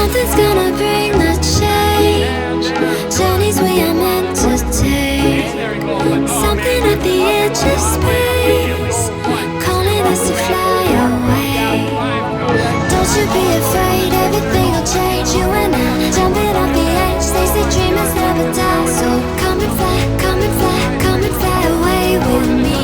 Something's gonna bring the change. Journeys we are meant to take. Something at the edge of space, calling us to fly away. Don't you be afraid, everything will change. You and I, jumping off the edge. They say dreamers never die. So come and fly, come and fly, come and fly away with me.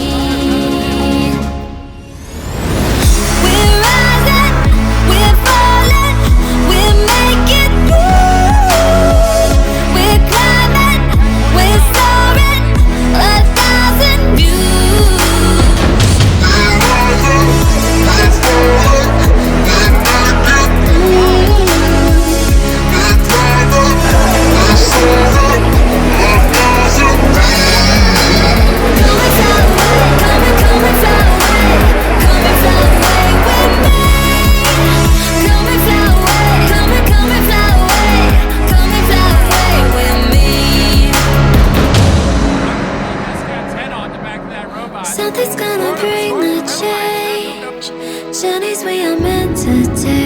Something's gonna bring the change. Journeys we are meant to take.